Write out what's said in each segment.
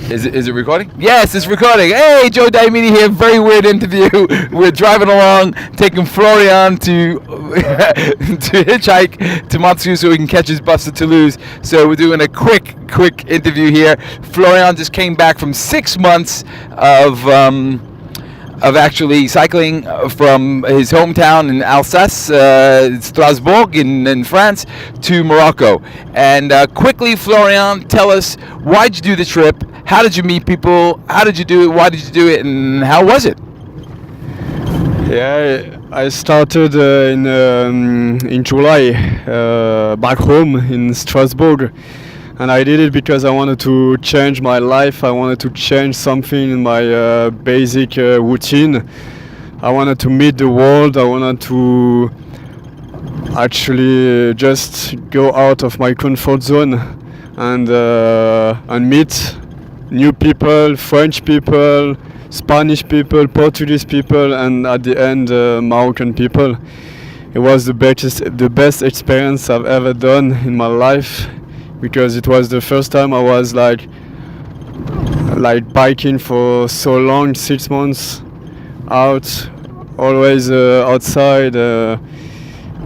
Is it recording? Yes, it's recording. Hey, Joe Diomede here. Very weird interview. We're driving along, taking Florian to to hitchhike to Moscow so he can catch his bus to Toulouse. So we're doing a quick interview here. Florian just came back from 6 months of actually cycling from his hometown in Alsace, Strasbourg in France, to Morocco. And quickly, Florian, tell us, why'd you do the trip? How did you meet people? How did you do it? Why did you do it? And how was it? Yeah, I started in July back home in Strasbourg. And I did it because I wanted to change my life. I wanted to change something in my basic routine. I wanted to meet the world. I wanted to actually just go out of my comfort zone and meet new people, French people, Spanish people, Portuguese people, and at the end Moroccan people. It was the best experience I've ever done in my life, because it was the first time I was like biking for so long, 6 months out, always outside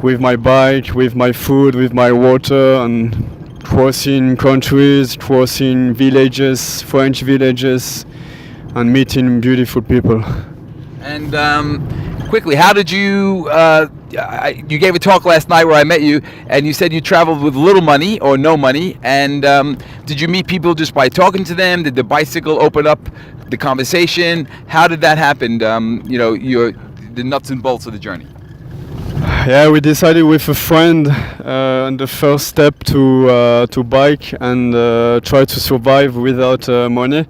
with my bike, with my food, with my water, and crossing countries, crossing villages, French villages, and meeting beautiful people. And quickly, how did you? You gave a talk last night where I met you, and you said you traveled with little money or no money. And did you meet people just by talking to them? Did the bicycle open up the conversation? How did that happen? The nuts and bolts of the journey. Yeah, we decided with a friend on the first step to bike and try to survive without money.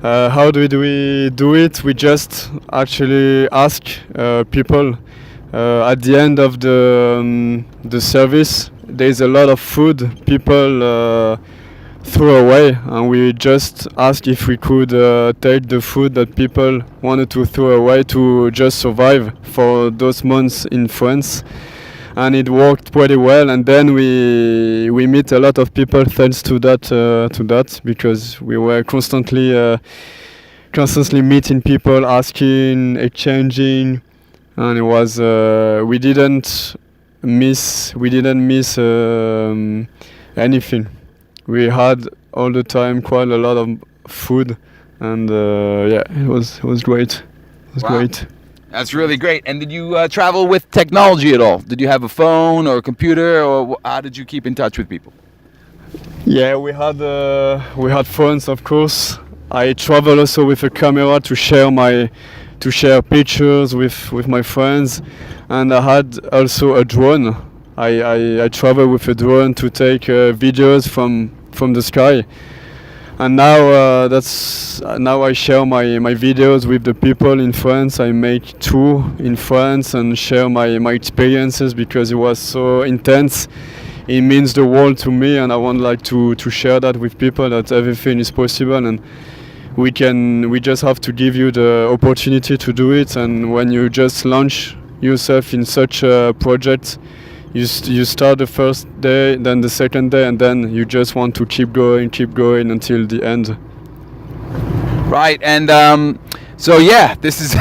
How do we do it? We just actually ask people. At the end of the service, there's a lot of food people threw away, and we just asked if we could take the food that people wanted to throw away to just survive for those months in France. And it worked pretty well, and then we meet a lot of people thanks to that because we were constantly meeting people, asking, exchanging, and it was we didn't miss anything. We had all the time quite a lot of food, and it was great. It was great. That's really great. And did you travel with technology at all? Did you have a phone or a computer, or how did you keep in touch with people? Yeah, we had phones, of course. I travel also with a camera to share pictures with my friends, and I had also a drone. I travel with a drone to take videos from the sky. And now I share my videos with the people in France. I make tour in France and share my experiences because it was so intense. It means the world to me, and I want to share that with people, that everything is possible, and we just have to give you the opportunity to do it. And when you just launch yourself in such a project, you start the first day, then the second day, and then you just want to keep going until the end. Right, and so yeah, this is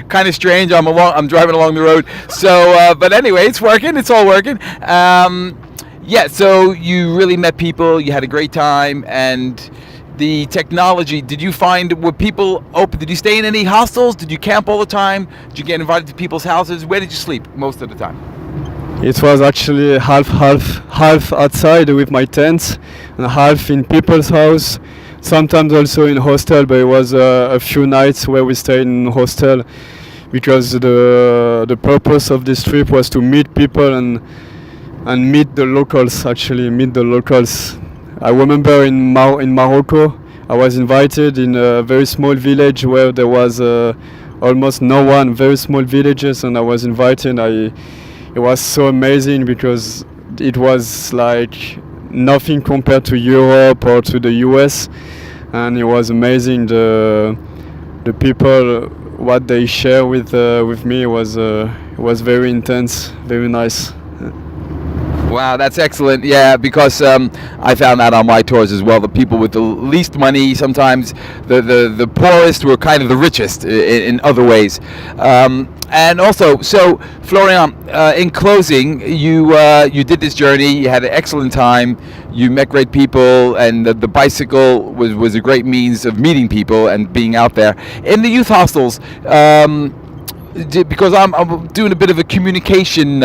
kind of strange. I'm driving along the road. So, but anyway, it's working. It's all working. Yeah. So you really met people. You had a great time, and the technology. Did you find, were people open? Did you stay in any hostels? Did you camp all the time? Did you get invited to people's houses? Where did you sleep most of the time? It was actually half outside with my tent and half in people's house. Sometimes also in hostel, but it was a few nights where we stayed in hostel because the purpose of this trip was to meet people and meet the locals. I remember in Morocco, I was invited in a very small village where there was almost no one, very small villages, and I was invited. It was so amazing because it was like nothing compared to Europe or to the US, and it was amazing. The people, what they share with me was very intense, very nice. Wow, that's excellent. Yeah, because I found that on my tours as well. The people with the least money, sometimes the poorest, were kind of the richest in other ways. And also, so Florian, in closing, you did this journey. You had an excellent time. You met great people, and the bicycle was a great means of meeting people and being out there in the youth hostels. Because I'm doing a bit of a communication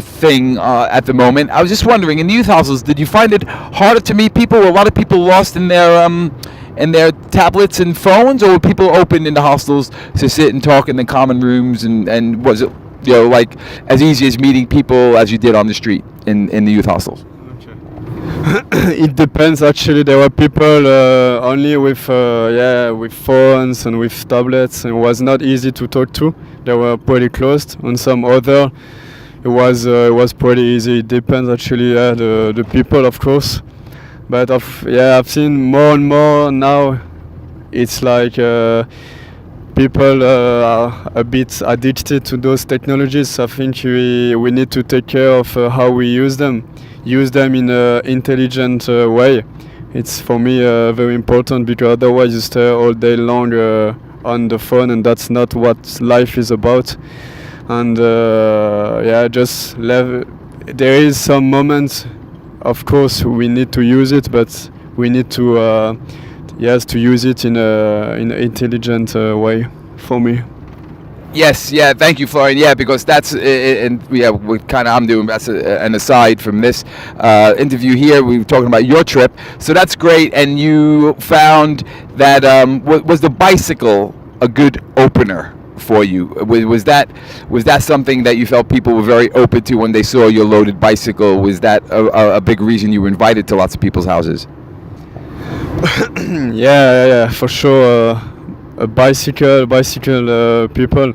thing at the moment. I was just wondering, in the youth hostels, did you find it harder to meet people? Were a lot of people lost in their tablets and phones, or were people open in the hostels to sit and talk in the common rooms? And was it like as easy as meeting people as you did on the street in the youth hostels? It depends. Actually, there were people only with phones and with tablets, and it was not easy to talk to. They were pretty closed. On some other, it was pretty easy. It depends actually, the people, of course. But I've seen more and more now. It's like people are a bit addicted to those technologies. I think we need to take care of how we use them. Use them in an intelligent way. It's for me very important, because otherwise you stay all day long on the phone, and that's not what life is about. And just there is some moments, of course, we need to use it, but we need to to use it in an intelligent way, for me. Yes, yeah, thank you, Florian. Yeah, because that's what kind of I'm doing. That's an aside from this interview here. We were talking about your trip, so that's great. And you found that was the bicycle a good opener for you? Was that something that you felt people were very open to when they saw your loaded bicycle? Was that a big reason you were invited to lots of people's houses? Yeah, for sure. A bicycle people,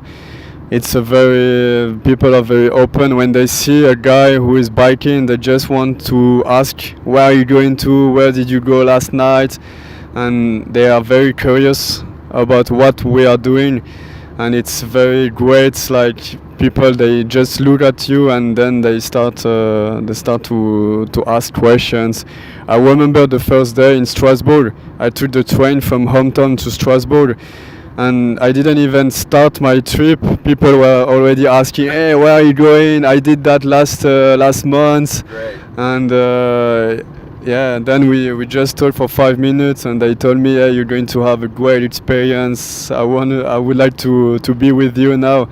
people are very open. When they see a guy who is biking, they just want to ask, where are you going to, where did you go last night? And they are very curious about what we are doing, and it's very great. It's like people, they just look at you and then they start to ask questions. I remember the first day in Strasbourg, I took the train from hometown to Strasbourg, and I didn't even start my trip. People were already asking, hey, where are you going? I did that last month. Great. And then we just talked for 5 minutes, and they told me, hey, you're going to have a great experience. I would like to be with you now.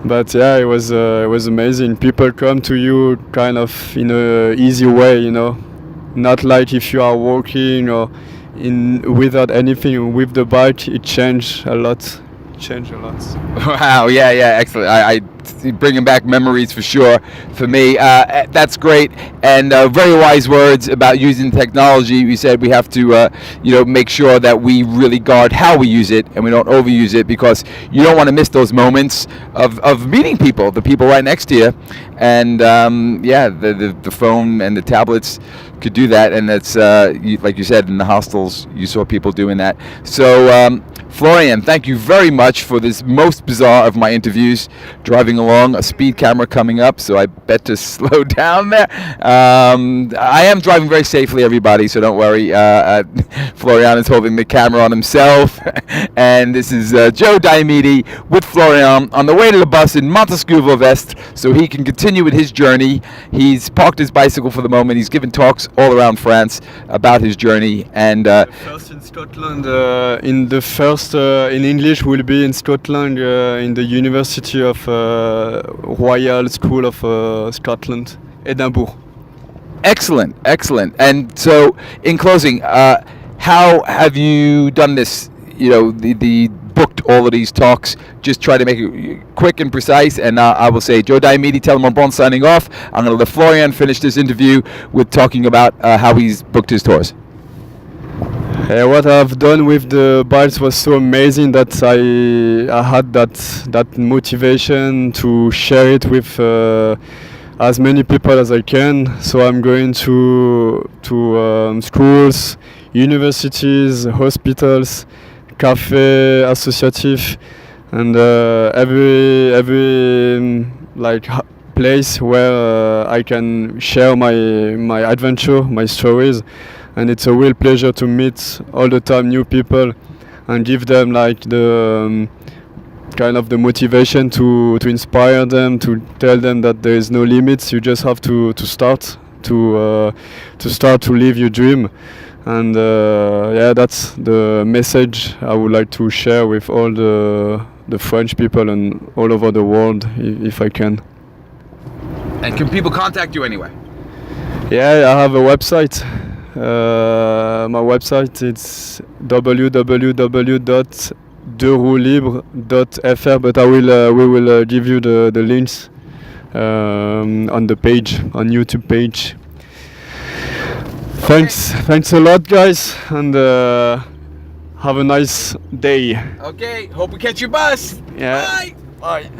But yeah, it was amazing. People come to you kind of in a easy way, not like if you are walking or without anything. With the bike, it changed a lot. Wow, yeah, excellent. I bringing back memories for sure for me. That's great, and very wise words about using technology. You said we have to, make sure that we really guard how we use it and we don't overuse it, because you don't want to miss those moments of meeting people, the people right next to you, and the phone and the tablets could do that, and that's like you said, in the hostels you saw people doing that. So Florian, thank you very much for this most bizarre of my interviews. Driving along, a speed camera coming up, so I bet to slow down there. I am driving very safely, everybody, so don't worry. Florian is holding the camera on himself. And this is Joe Diomede with Florian on the way to the bus in Montesquieu-Vest, so he can continue with his journey. He's parked his bicycle for the moment. He's given talks all around France about his journey. And first in Scotland, in English will be in Scotland, in the University of Royal School of Scotland, Edinburgh. Excellent. And so, in closing, how have you done this? The booked all of these talks. Just try to make it quick and precise. And I will say, Joe Diomede, Tellement Bon signing off. I'm going to let Florian finish this interview with talking about how he's booked his tours. What I've done with the bikes was so amazing that I had that motivation to share it with as many people as I can. So I'm going to schools, universities, hospitals, café, associative, and every place where I can share my adventure, my stories, and it's a real pleasure to meet all the time new people and give them like the kind of the motivation to inspire them, to tell them that there is no limits. You just have to start to live your dream. And yeah, that's the message I would like to share with all the French people and all over the world, if I can. And can people contact you anyway? Yeah, I have a website. My website is www.2roueslibre.fr, but we will give you the links on the page, on YouTube page. Thanks a lot, guys, and have a nice day. Okay, hope we catch your bus. Yeah. Bye. Bye.